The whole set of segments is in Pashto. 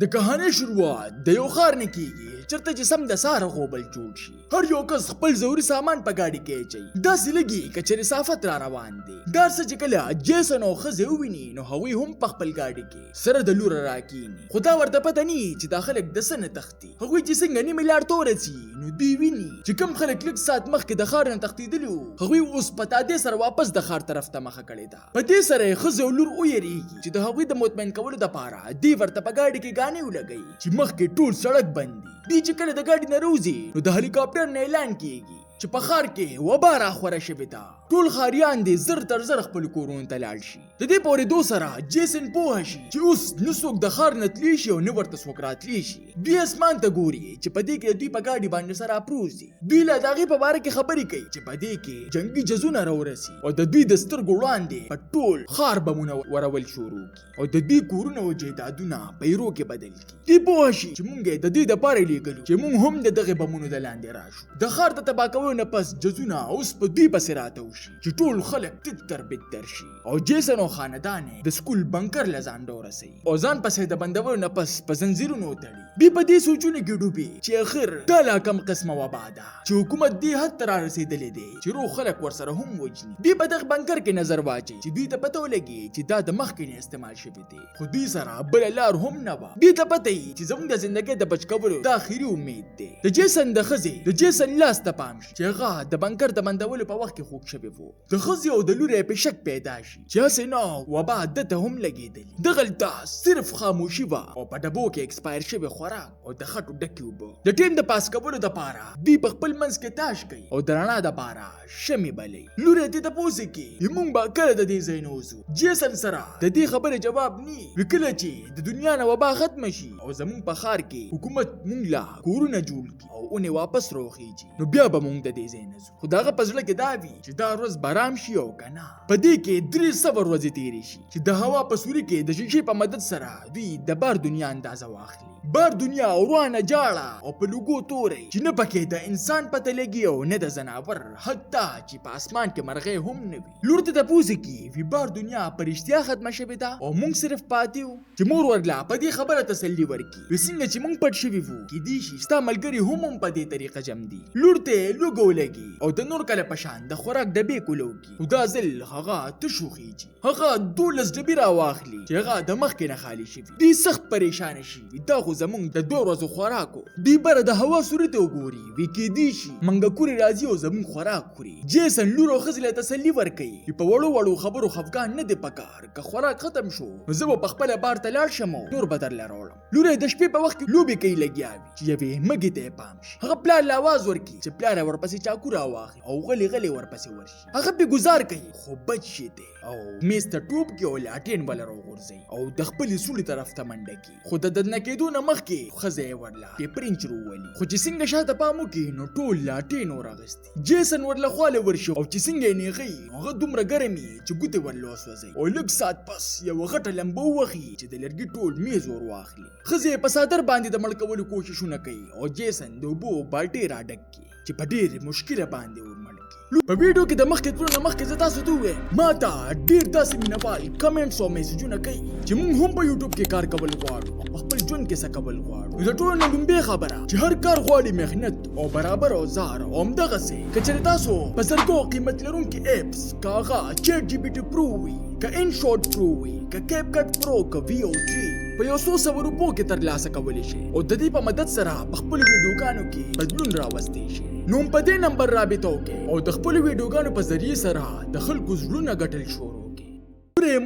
د کهانې شروعات د یو ښار نه کیږي چرته چې سم د سهاره غوبل جوړ شي. هر یو کس خپل ضروري سامان په ګاډي کې اچوي. داسې لګي که چېرې صافت را روان دی. دا څه چې کله جیسن او ښځې وویني نو هغوی هم په خپل ګاډي کې سره د لوره راکیني. خو دا ورته پته نه چې دا خلک د څه نه تښتي. هغوی چې څنګه نیمې لار ته ورسي نو دوی ویني چې کوم خلک لږ ساعت مخکې د ښار نه تښتېدلي وو هغوی اوس په تادې سره واپس د ښار طرف ته مخه کړې ده. په دې سره یې ښځې او لور ویرېږي چې د هغوی د مطمئن کولو دپاره دوی ورته په ګاډي کې ګانې ولګوي چې مخکې ټول سړک بند دي. دوی چې کله د ګاډي نه راوځي نو د هلیکاپټر نه اعلان کیږي چې په ښار کې وبا راخوره شوې ده. ټول ښاریان دې زر تر زر خپل کورونو ته لاړ شي. د دې په اورېدو سره جیسن پوه شي چې اوس نه څوک د ښار نه تللی شي او نه ورته څوک راتلی شي. دوی اسمان ته ګوري چې په دې کې دوی په ګاډي باندې سره افروز دي. دوی له د هغې په باره کې خبرې کوي چې په دې کې جنګي جزونه راورسي او د دوی د سترګو وړاندې په ټول ښار بمونه ورول شروع کړي او د دوی کورونه او جایدادونه په ایرو کې بدل کړي. دوی پوه شي چې موږ یې د دې دپاره لیږلو چې موږ هم د دغې بمونو د لاندې راشو. د ښار د تباه کولو نه پس جزونه اوس په دوی پسې راتاو شي چې ټول خلک تتر بتر شي او جیسن او خاندان د سکول بنکر له ځان ورسوي او ځان پسې د بندولو نه پس په زنځیرونو وتړي. دوی په دې سوچونو کې ډوبي چې اخر دا لا کم قسمه وبا ده چې حکومت دې حد ته رارسېدلی دی چې روغ خلک ورسره هم وجني. دوی په دغه بنکر کې نظر واچوي چې دوی ته پته ولګي چې دا د مخکې نه استعمال شوی دی. خو دوی سره بله لار هم نه وه. دوی ته پته وي چې زموږ د زندګۍ د بچ کولو دا اخري امید دی. د جیسن د ښځې د جیسن لاس ته پام شي چې هغه د بنکر د بندولو په وخت کې خوږ شوی و. د ښځې او د لورې په شک پیدا شي چې هسې نه وبا دته هم لګېدلي. دغلته صرف خاموشي وه او په ډبو کې اکسپایر شوی خوراک او د خټو ډکې اوبه. د ټیم د پاس کولو دپاره دوی په خپل منځ کې تاش کوي او د رڼا دپاره شمې بلوي. لورې دې تپوس کوي موږ به کله د دې ځای نه وځو. جیسن سره د دې خبرې جواب نه کله چې د دنیا نه وبا ختمه شي او زموږ په ښار کې حکومت موږ له کورونه جوړ کړي او اونې واپس راوخیږي نو بیا به موږ د دې ځای نه ځو. خو د هغه په زړه کې دا وي چې دا ورځ به ارام شي او که نه. په دې کې 300 ورځې تېرې شي چې د هوا په سوري کې د شیشې په مدد سره دوی د بار دنیا اندازه واخلي. بار دنیا روانه جاړه او په لوګو توری چې نه پکې د انسان پته لګي او نه د ځناور حتی چې په اسمان کې مرغۍ هم نه وي. لور ته تپوس کوي بار دنیا په رښتیا ختمه شوې ده او موږ صرف پاتې وو. چې مور ورله په دې خبره تسلي ورکړي څنګه چې موږ پټ شوي وو کیدای شي ستا ملګري هم په دې طریقه جمع دي. لور ته لوګو لګي او د نور کله په شان د خوراک ډبې کولوږي. خو دا ځل هغه تشو خیږي. هغه 12 ډبې راواخلي چې هغه د مخکې نه خالي شوي. دوی سخت پریشانه شي دا خو زمونږ د 2 ورځو خوراکو. دوی بره د هوا سوري ته وګوري وی کیدای شي منګکورې راځي او زمونږ خوراک خوري. جیسن لور او ښځې له تسلي ورکوي چې په وړو وړو خبرو خفګان نه دی پکار. که خوراک ختم شو نو زه به په خپله بار ته لاړ شم او نور به درله راوړم. لور یې د شپې په وخت کې لوبې کوي لګیا وي چې یوې مږې ته یې پام شي. هغه پلار له آواز ورکړي چې پلار یې ورپسې چاقو راواخلي او غلې غلې ورپسې ورشي. هغه پې ګزار کوي خو بد شي دی او میز ته ټوپ کې او لاټین بله راوغورځوي او د خپلې سولې طرف ته منډه کړي. خو د دننه کېدو نه مخکې ښځه یې ورله پیپرینچ راوولي. خو چې څنګه شاته پام وکړي نو ټول لاټین ورغستي. جیسن ورله خواله ورشي او چې څنګه یې نیغوي هغه دومره ګرم وي چې ګوتې ورله وسوځوي او لږ ساعت پس یوه غټه لمبه ووهي چې د لرګي ټول میز ور واخلي. ښځې یې په څادر باندې د مړ کولو کوششونه کوي او جیسن د اوبو بالټۍ راډک کړي چې په ډېرې مشکله باندې ورمړ کړي. په ویډیو کې د مخکې تلو نه مخکې زه تاسو ته ووایم ما ته ډېر داسې مینهوال کمنټس او میسجونه کوي چې موږ هم په یوټیوب کې کار کول غواړو او په خپل ژوند کې څه کول غواړو. د ټولو نه لومبۍ خبره چې هر کار غواړي محنت او برابر اوزار او همدغسې که چېرې تاسو په زرګو قیمت لرونکي ایپس که هغه چیټ جی پي ټي پرو وي که انشاټ پرو وي که کیپ کټ پرو که وي او 3 په 100 روپو کې ترلاسه کولی شي او د دې په مدد سره په خپلو ویډیوګانو کې بدلون راوستی شي. نو په دې نمبر رابطه وکړئ او د خپلو ویډیوګانو په ذریعې سره د خلکو زړونه ګټل شروع کړئ.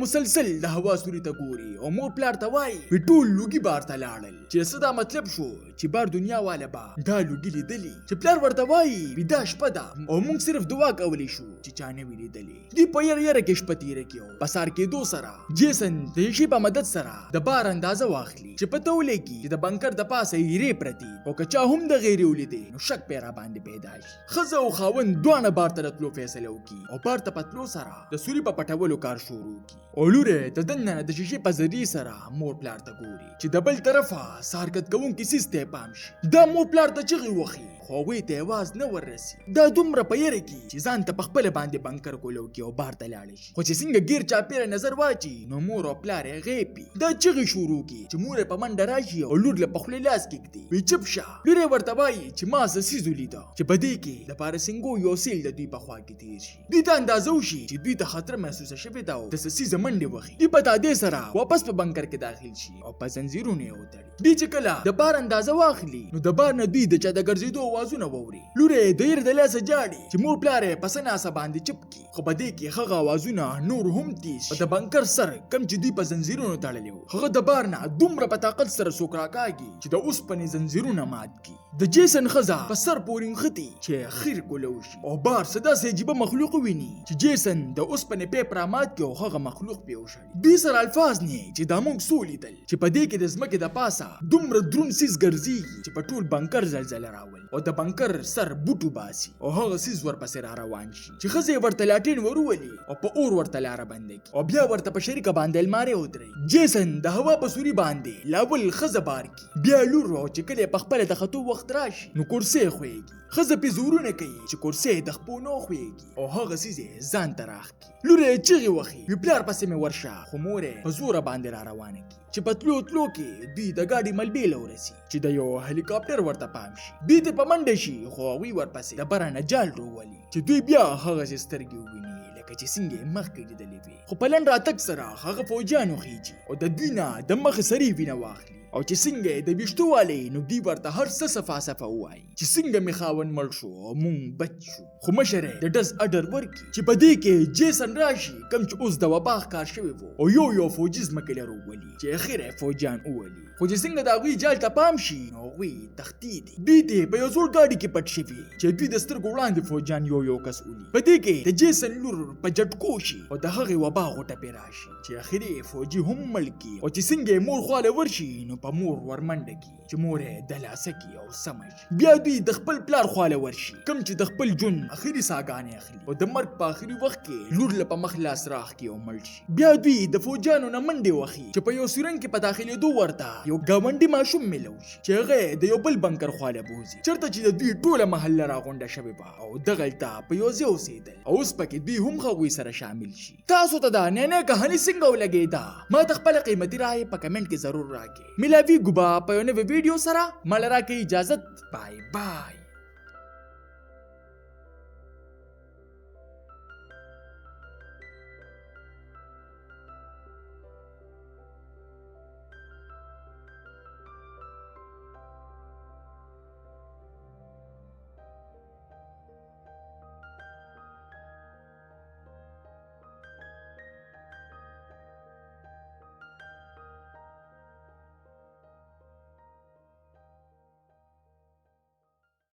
مسلسل د هوا سوري ته ګوري او مور پلار ته وایي ټول لوګي بار ته لاړل چې څه دا مطلب شو چې بار دنیا والا به دا لوګي لیدلي. چې پلار ورته وایي دا شپه ده او موږ صرف دعا کولی شو چې چا نه وي لیدلي. دوی په یره کې شپه تېره کړي. په سهار کېدو سره جیسن د شیشې په مدد سره د بار اندازه واخلي چې پته ولګي چې د بنکر د پاسه ایرې پرتې او که چا هم د غیرې ولیدې نو شک پې را باندې پیدا شي. ښځه او خاوند دواړه بار ته راتلو فیصله وکړي او بار ته په تلو سره د سوري په پټولو کار شروع کړي. او لور یې د دننه د شیشې په ذریعې سره مور پلار ته ګوري چې د بل طرفه سه حرکت کوونکي څیز ته یې پام شي. دا مور پلار ته چغې وهي خو هغوی ته آواز نه وررسي. دا دومره په یره کې چې ځان ته په خپله باندې بنکر کولو کې او بار ته لاړه شي. خو چې څنګه ګیر چاپېره نظر واچي نو مور او پلار یې غیپي. دا چغې شروع کړي چې مور یې په منډه راشي او لور له په خولې لاس کېږدي. وایي چپ شه. لور یې ورته وایي چې ما څه څیز ولیده چې په دې کې د پارسینګو یو سیل د دوی په خوا کې تېر شي. دوی ته اندازه وشي چې دوی ته خطر محسوسه شوې ده او د څه څیزه منډې وهي. دوی په تادې سره واپس په بنکر کې داخل شي او په زنځیرونو یې وتړي. دوی چې کله د بار اندازه واخلي نو د بار نه دوی د چا د ګرځېدو اوازونه واوري. لور یې د یرې د لاسه جاړي چې مور پلار یې په څه ناسه باندې چپ کړي. خو په دې کې هغه اوازونه نور هم تیز شي. د بنکر سر کم چې دوی په زنځیرونو تړلی و هغه د بار نه دومره په طاقت سره څوک راکاږي چې د اوسپنې زنځیرونه مات کړي. د جیسن ښځه په سر پورې نښتې چې خیر کوله وشي او بار څه داسې عجیبه مخلوق وویني چې جیسن د اوسپنې پیپ رامات کړي او هغه مخلوق پرې وشړي. دوی سره الفاظ نه چې دا موږ څو لیدل چې په دې کې د ځمکې د پاسه دومره دروند څیز ګرځېږي چې په ټول بنکر زلزله راولي او د بنکر سر بوټو باسي او هغه څیز ورپسې را روان شي چې ښځې ورته لاټین ورولي او په اور ورته لاره بنده کړي او بیا ورته په شریکه باندې المارۍ ودرېږي. جیسن د هوا په سوري باندې لاول ښځه بار کړي. بیا لور او چې کله په خپله د خطو وخت راشي نو کرسۍ خوېږي. ښځه پې زورونه کوي چې کرسۍ د خپو نه خوېږي او هغه څیز یې ځان ته راښکي. لور یې چغې وهي وي پلار پسې مې ورشه خو مور یې په زوره باندې را روانه کړي چې په تلو تلو کې دوی د ګاډي ملبې له ورسي چې د یو هلیکاپټر ورته پام شي. دوی ته په منډه شي خو هغوی ورپسې د بره نه جال راولي چې دوی بیا هغسې سترګې وویني لکه چې څنګه یې مخکې لیدلې وي. خو په لنډ راتګ سره هغه فوجیان وخیږي او د دوی نه د مخې سرې وینه واخلي او چې څنګه یې د ویښتو والی نو دوی ورته هر څه صفا صفا ووایي چې څنګه مې خاوند مړ شو او مونږ بچ شو. خو مشر یې د ډز اډر ورکړي چې په دې کې جیسن راشي کوم چې اوس د وبا ښکار شوی و او یو فوجي ځمکې له راولي چې اخر یې فوجیان وولي. خو چې څنګه د هغوی جال ته پام شي نو هغوی تښتېدي. دوی ته په یو زوړ ګاډي کې پټ شوي چې دوی د سترګو وړاندې فوجیان یو کس ولي. په دې کې د جیسن لور په جټکو شي او د هغې وبا غوټه پرې راشي چې اخر یې فوجي هم مړ کړي او چې څنګه یې مور خواله ورشي نو په مور ورمنډه کړي چې مور یې دلاسه کړي او سمه شي. بیا دوی د خپل پلار خواله ورشي کوم چې د خپل ژوند اخري ساګانې اخلي او د مرګ په اخري وخت کې لور له په مخ لاس راخ کړي او مړ شي. بیا دوی د فوجیانو نه منډې وهي چې په یو سورنګ کې په داخلېدو ورته یو ګاونډي ماشوم میلو شي چې هغه د یو بل بنکر خواله بوځي چېرته چې د دوی ټوله محله راغونډه شوې وه او دغلته په یو ځای اوسېدل او اوس پکې دوی هم هغوی سره شامل شي. تاسو ته دا نینې کهاني څنګه ولګېده ما ته خپله قیمتي رایې په کمنټ کې ضرور راکړئ. ملاویږو به په یو نوي ویډیو سره. ماله راکړئ اجازت. بای بای.